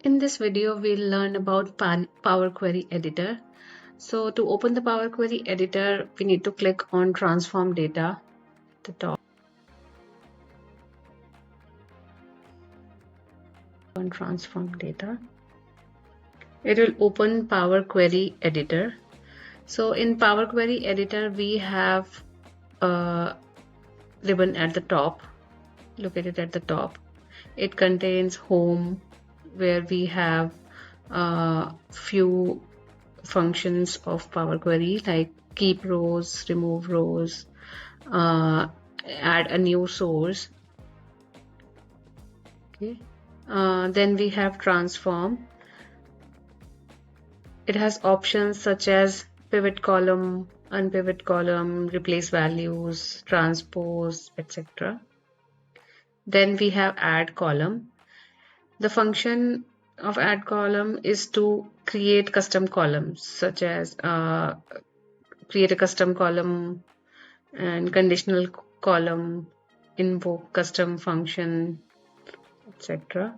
In this video, we'll learn about Power Query Editor. So to open the Power Query Editor, we need to click on Transform Data at the top. On Transform Data, it will open Power Query Editor. So in Power Query Editor, we have a ribbon at the top, located at the top. It contains Home, where we have few functions of Power Query like keep rows, remove rows, add a new source. Okay. Then we have transform. It has options such as pivot column, unpivot column, replace values, transpose, etc. Then we have add column. The function of add column is to create custom columns, such as create a custom column and conditional column, invoke custom function, etc.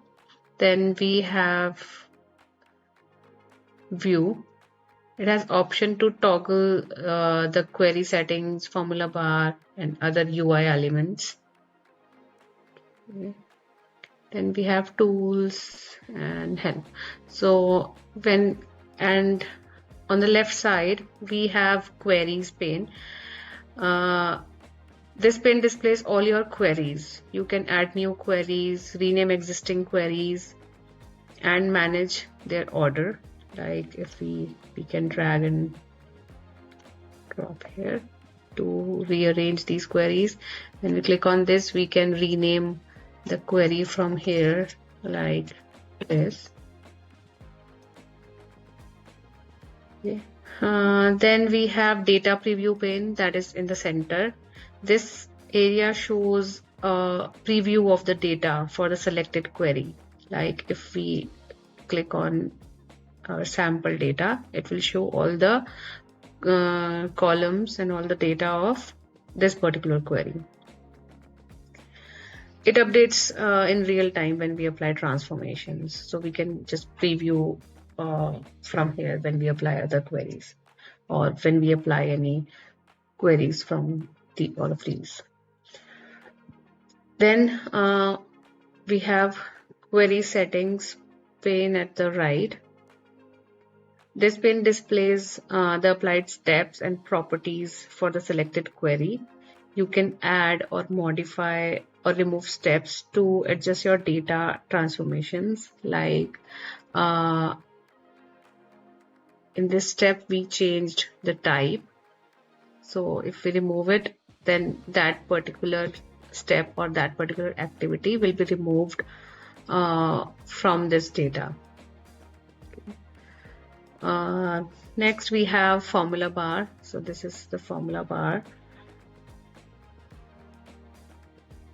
Then we have view. It has option to toggle the query settings, formula bar, and other UI elements. Okay. Then we have tools and help. So on the left side we have queries pane. This pane displays all your queries. You can add new queries, rename existing queries, and manage their order. Like if we can drag and drop here to rearrange these queries. When we click on this, we can rename the query from here like this. Okay. Then we have data preview pane that is in the center. This area shows a preview of the data for the selected query. Like if we click on our sample data, it will show all the columns and all the data of this particular query. It updates in real time when we apply transformations. So we can just preview from here when we apply other queries or when we apply any queries from all of these. Then we have query settings pane at the right. This pane displays the applied steps and properties for the selected query. You can add or modify or remove steps to adjust your data transformations. Like in this step, we changed the type. So if we remove it, then that particular step or that particular activity will be removed from this data. Next we have formula bar. So this is the formula bar.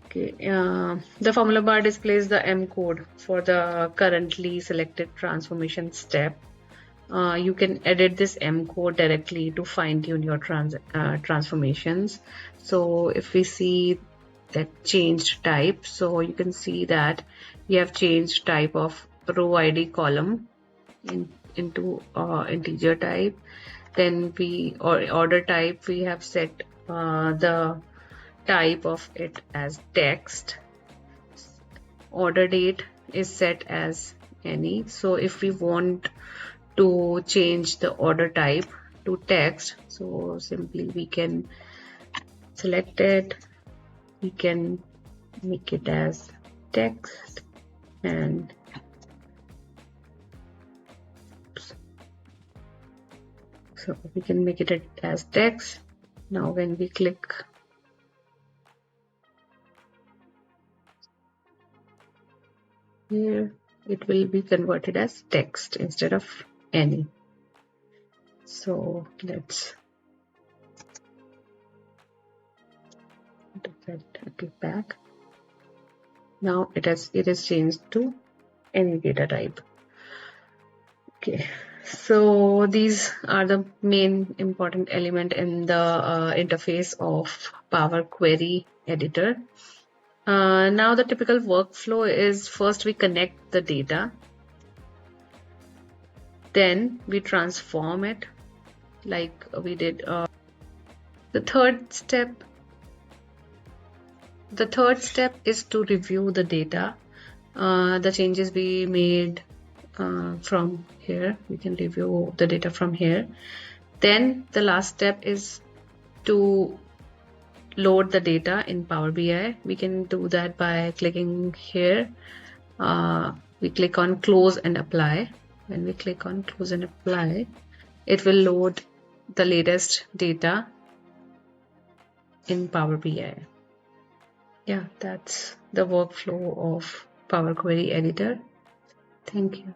Okay, the formula bar displays the M code for the currently selected transformation step. You can edit this M code directly to fine tune your transformations. So if we see that changed type, so you can see that we have changed type of row ID column into integer type. Then order type, we have set the type of it as text. Order date is set as any. So if we want to change the order type to text, so simply we can select it, we can make it as text, and so we can make it as text. Now when we click here, it will be converted as text instead of any. So let's get back. Now it is changed to any data type. Okay, so these are the main important element in the interface of Power Query Editor. Now the typical workflow is first we connect the data. Then we transform it like we did. The third step is to review the data, the changes we made from here. We can review the data from here. Then the last step is to load the data in Power BI. We can do that by clicking here. We click on close and apply. When we click on close and apply, it will load the latest data in Power BI. Yeah, that's the workflow of Power Query Editor. Thank you.